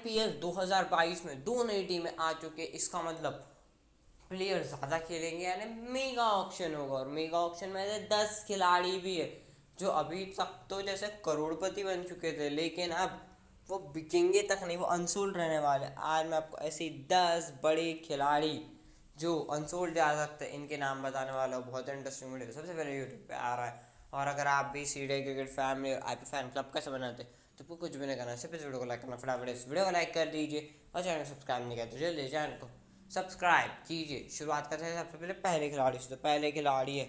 IPL 2022 में दो नई टीमें आ चुके, इसका मतलब प्लेयर ज़्यादा खेलेंगे, यानी मेगा ऑक्शन होगा। और मेगा ऑक्शन में से 10 खिलाड़ी भी है जो अभी तक तो जैसे करोड़पति बन चुके थे, लेकिन अब वो बिकेंगे तक नहीं, वो अनसोल्ड रहने वाले। आज मैं आपको ऐसे 10 बड़े खिलाड़ी जो अनसोल्ड जा सकते हैं इनके नाम बताने वाला हूँ। बहुत इंटरेस्टिंग वीडियो सबसे पहले यूट्यूब पे आ रहा है। और अगर आप भी सीडे क्रिकेट फैमिली और आईपी फैन क्लब कैसे बनाते तो आपको कुछ भी नहीं करना, सिर्फ इस वीडियो को लाइक करना, फटाफट इस वीडियो को लाइक कर दीजिए और चैनल को सब्सक्राइब नहीं किया तो जल्दी चैनल को सब्सक्राइब कीजिए। शुरुआत करते हैं सबसे पहले पहले खिलाड़ी से। तो पहले खिलाड़ी है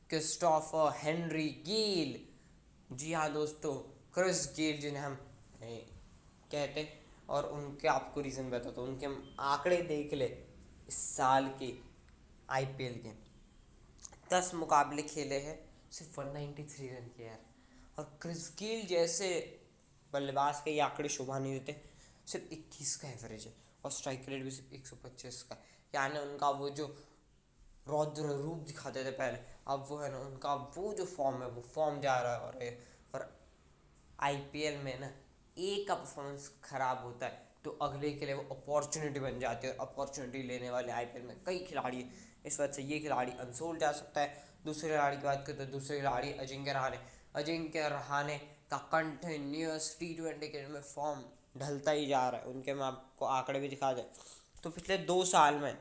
क्रिस्टोफर हेनरी गील। जी हाँ दोस्तों, क्रिस गेल जिन्हें हम कहते हैं। और उनके आपको रीज़न बताता हूँ। उनके हम आंकड़े देख ले, इस साल के आईपीएल के 10 मुकाबले खेले हैं, सिर्फ 193 रन किए यार। और क्रिस गेल जैसे बल्लेबाज के ये आंकड़े शोभा नहीं देते। सिर्फ 21 का एवरेज है और स्ट्राइक रेट भी सिर्फ 125 का। यानी उनका वो जो रौद्र रूप दिखाते थे पहले, अब वो है ना, उनका वो जो फॉर्म है वो फॉर्म जा रहा है। और आईपीएल में ना एक का परफॉर्मेंस खराब होता है तो अगले के लिए वो अपॉर्चुनिटी बन जाती है, और अपॉर्चुनिटी लेने वाले आईपीएल में कई खिलाड़ी हैं। इस वजह से ये खिलाड़ी अनसोल्ड जा सकता है। दूसरे खिलाड़ी की बात करें तो दूसरे खिलाड़ी अजिंक्य रहाणे। अजिंक्य रहाणे का कंटिन्यूस T20 के में फॉर्म ढलता ही जा रहा है। उनके मैं आपको आंकड़े भी दिखा दें तो पिछले 2 साल में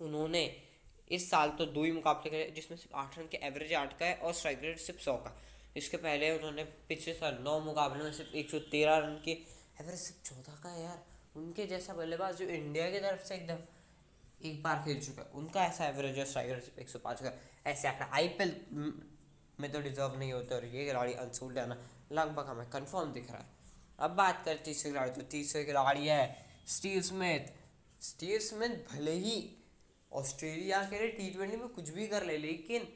उन्होंने, इस साल तो 2 ही मुकाबले खेले जिसमें सिर्फ 8 रन के एवरेज 8 का है और स्ट्राइक रेट सिर्फ 100 का। इसके पहले उन्होंने पिछले साल 9 मुकाबले में सिर्फ 113 रन के एवरेज सिर्फ 14 का है यार। उनके जैसा बल्लेबाज जो इंडिया की तरफ से एकदम एक बार खेल चुका है, उनका ऐसा एवरेज है स्ट्राइक रेट सिर्फ 105 का। ऐसे आंकड़ा आईपीएल में तो डिजर्व नहीं होते, और ये खिलाड़ी अनसोल्ड है ना, लगभग हमें कन्फर्म दिख रहा है। अब बात करें तीसरे खिलाड़ी, तो तीसरे खिलाड़ी है स्टीव स्मिथ। स्टीव स्मिथ भले ही ऑस्ट्रेलिया के लिए T20 में कुछ भी कर ले, लेकिन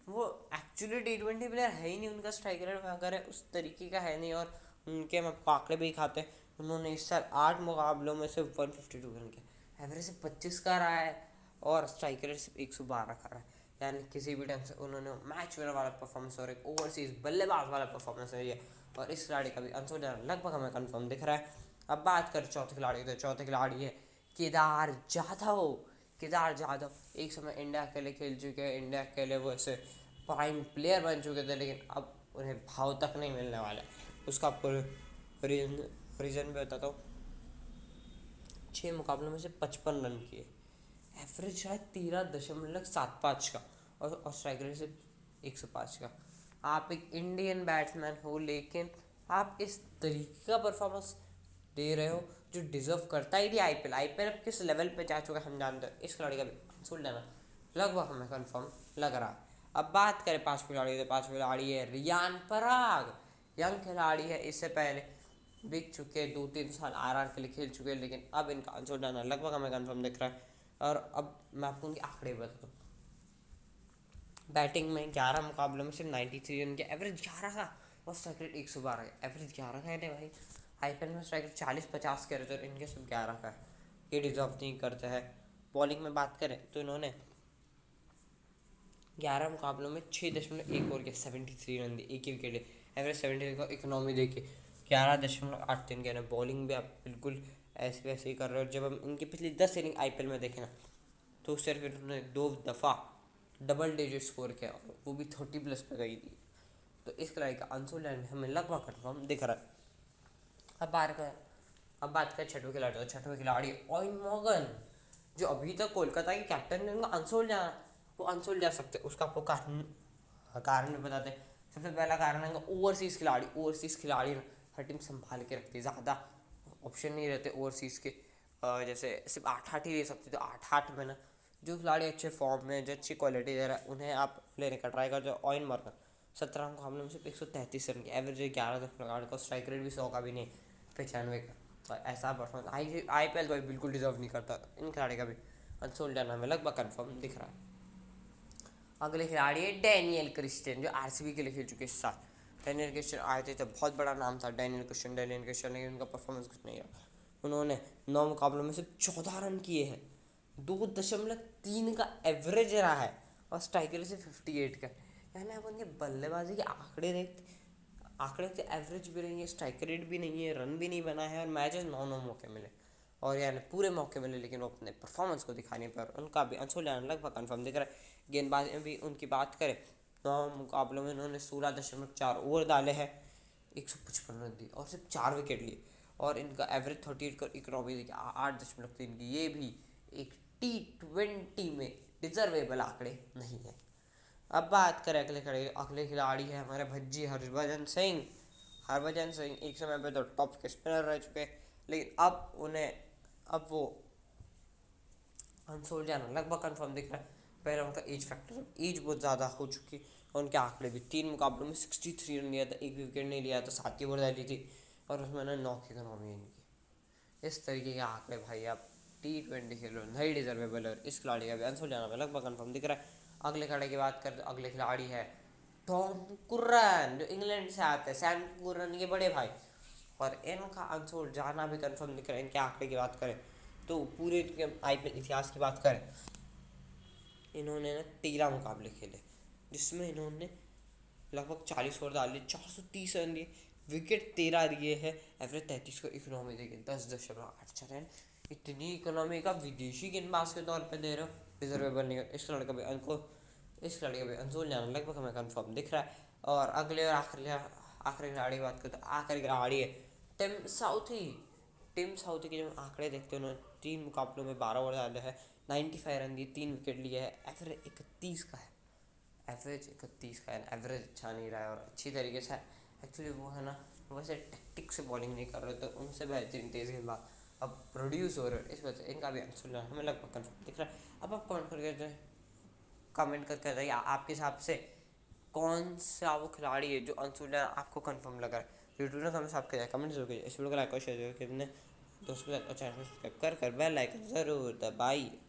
वो एक्चुअली T20 प्लेयर है ही नहीं। उनका स्ट्राइक रेट अगर है उस तरीके का है नहीं। और उनके हम आपको आंकड़े भी खाते हैं। उन्होंने इस साल 8 मुकाबलों में सिर्फ 152 रन किया, एवरेज सिर्फ 25 का रहा है और स्ट्राइक रेट सिर्फ 112 का रहा है। यानी किसी भी ढंग से उन्होंने मैच विनर वाला परफॉर्मेंस और एक ओवरसीज बल्लेबाज वाला परफॉर्मेंस है। और इस खिलाड़ी का भी अनसोल्ड लगभग हमें कन्फर्म दिख रहा है। अब बात करें चौथे खिलाड़ी की, तो चौथे खिलाड़ी है केदार जाधव। केदार जाधव एक समय इंडिया के लिए खेल चुके हैं, इंडिया के लिए वो ऐसे प्राइम प्लेयर बन चुके थे, लेकिन अब उन्हें भाव तक नहीं मिलने वाला है। उसका आपको रीज़न भी बताता हूँ। 6 मुकाबलों में से 55 रन किए, एवरेज शायद 13.75 का, और स्ट्राइक रेट सिर्फ 105 का। आप एक इंडियन बैट्समैन हो, लेकिन आप इस तरीके का परफॉर्मेंस दे रहे हो जो डिजर्व करता ही नहीं। आईपीएल अब किस लेवल पे जा चुका है हम जानते हैं। इस खिलाड़ी का भी अनसोल्ड लेना लगभग हमें कंफर्म लग रहा है। अब बात करें 5 खिलाड़ी, तो 5 खिलाड़ी है रियान पराग। यंग खिलाड़ी है, इससे पहले बिक चुके 2-3 साल आरआर के लिए खेल चुके हैं, लेकिन अब इनका अनसोल्ड लेना लगभग हमें कंफर्म दिख रहा है। और अब मैं आपको उनके आंकड़े बताता हूँ। बैटिंग में 11 मुकाबलों में सिर्फ 93 रन के एवरेज 11 का, और स्ट्राइक रेट 112 का, एवरेज 11 का है नहीं भाई। आईपीएल में स्ट्राइक रेट 40-50 के रहते, इनके सिर्फ 11 का है। ये डिजर्व नहीं करते हैं। बॉलिंग में बात करें तो इन्होंने 11 मुकाबलों में 6.1 ओवर के 73 रन दिए, एक ही विकेट, एवरेज 73 का। इकोनॉमी देखिए 11.83 के। बॉलिंग भी आप बिल्कुल ऐसे वैसे ही कर रहे हो। जब हम इनकी पिछली 10 इनिंग आईपीएल में देखें ना, तो सिर्फ इन्होंने 2 दफ़ा डबल डिजिट स्कोर किया, वो भी 30+ पे गई थी। तो इस खिलाड़ी का अनसोल्ड हमें लगभग कन्फर्म दिख रहा है। अब बात करें छठवें खिलाड़ी, तो छठवें खिलाड़ी ऑयन मॉर्गन, जो अभी तक कोलकाता के कैप्टन ने। उनका अनसोल्ड जाना, वो अनसोल्ड जा सकते, उसका आपको कारण भी बताते हैं। सबसे पहला कारण है ओवरसीज़ खिलाड़ी। ओवरसीज़ खिलाड़ी हर टीम संभाल के रखती है, ज़्यादा ऑप्शन नहीं रहते ओवरसीज़ के। जैसे सिर्फ 8-8 ही ले सकते, तो 8-8 में ना जो खिलाड़ी अच्छे फॉर्म में, जो अच्छी क्वालिटी दे रहा है, उन्हें आप लेने का ट्राई करते हो। ऑयन मॉर्गन 17 मुकाबले में सिर्फ 133 रन की, एवरेज 11 का, स्ट्राइक रेट भी 100 का भी नहीं, 95 का। तो ऐसा परफॉर्मेंस आईपीएल तो बिल्कुल डिजर्व नहीं करता। इन खिलाड़ी का भी अनसोल्ड जाना हमें लगभग कन्फर्म दिख रहा है। अगले खिलाड़ी है डैनियल क्रिस्टियन, जो आरसीबी के लिए खेल चुके इस साल। डैनियल क्रिस्टियन आए थे तो बहुत बड़ा नाम था डैनियल क्रिस्टियन, लेकिन उनका परफॉर्मेंस कुछ नहीं रहा। उन्होंने 9 मुकाबलों में सिर्फ 14 रन किए हैं, 2.3 का एवरेज रहा है, और स्ट्राइक रेट से 58 का। यानी आप उनके बल्लेबाजी के आंकड़े देखते, आंकड़े से एवरेज भी नहीं है, स्ट्राइक रेट भी नहीं है, रन भी नहीं बना है, और मैचेस 9 मौके मिले और यानी पूरे मौके मिले, लेकिन वो अपने परफॉर्मेंस को दिखाने पर उनका भी अंशुल जाना लगभग कन्फर्म दिख रहा है। गेंदबाजी में भी उनकी बात करें तो मुकाबलों में उन्होंने 16.4 ओवर डाले हैं, 155 रन दिए और सिर्फ 4 विकेट लिए, और इनका एवरेज 38 का इकोनॉमी देखिए 8.3 की, ये भी एक T20 में डिजर्वेबल आंकड़े नहीं है। अब बात करें अगले खिलाड़ी है हमारे भज्जी हरभजन सिंह। हरभजन सिंह एक समय पे तो टॉप के स्पिनर रह चुके हैं, लेकिन अब वो अनसोल्ड जाना लगभग कंफर्म दिख रहा है। पहले उनका एज फैक्टर, एज बहुत ज़्यादा हो चुकी, और उनके आंकड़े भी 3 मुकाबलों में 63 रन लिया था, एक विकेट नहीं लिया था, 7 की ओवर डाली थी, और उसमें ना 9 की इकनॉमी इनकी। इस तरीके के आंकड़े भाई आप T20 खेलो नहीं डिजर्वेबल, और इस खिलाड़ी का भी अनसोल्ड जाना में लगभग कंफर्म दिख रहा है। अगले खिलाड़ी की बात करें तो अगले खिलाड़ी है टॉम कुर्रन, जो इंग्लैंड से आते हैं, सैम कुर्रन के बड़े भाई, और इनका अनसोल्ड जाना भी कंफर्म दिख रहा है। इनके आंकड़े की बात करें तो पूरे IPL इतिहास की बात करें, इन्होंने ना 13 मुकाबले खेले, जिसमें इन्होंने लगभग 40 ओवर डाले, 430 रन दिए, विकेट 13 दिए हैं, एवरेज 33 को, इकोनॉमी देखिए 10.8 रन। इतनी इकोनॉमी का विदेशी गेंदबाज के तौर पे दे रहे हो, डिजर्वेबल नहीं हो। इस लड़के का भी अंशुल जाना लगभग हमें कंफर्म दिख रहा है। और अगले और आखिरी खिलाड़ी की बात करें तो आखिरी खिलाड़ी है टिम साउथी के जो आंकड़े देखते हैं, उन्होंने 3 मुकाबलों में 12 ओवर डाले हैं, 95 रन दिए, 3 विकेट लिए है, एवरेज 31 का है, एवरेज अच्छा नहीं रहा है, और अच्छी तरीके से एक्चुअली वो है ना, वैसे टेक्टिक से बॉलिंग नहीं कर रहे, तो उनसे बेहतरीन तेज़ गेंदबाज अब प्रोड्यूस हो रहे हैं, इस वजह से इनका भी अंशुल हमें लगभग कंफर्म दिख रहा है। अब आप कमेंट करके बताइए आपके हिसाब से कौन सा वो खिलाड़ी है जो अंशुल आपको कंफर्म लगा है। यूट्यूब में हमें आपके कमेंट जरूर कीजिए, इस वीडियो को लाइक और शेयर जरूर कीजिए, दोस्तों के साथ चैनल को सब्सक्राइब कर बेल आइकन ज़रूर दबाइए।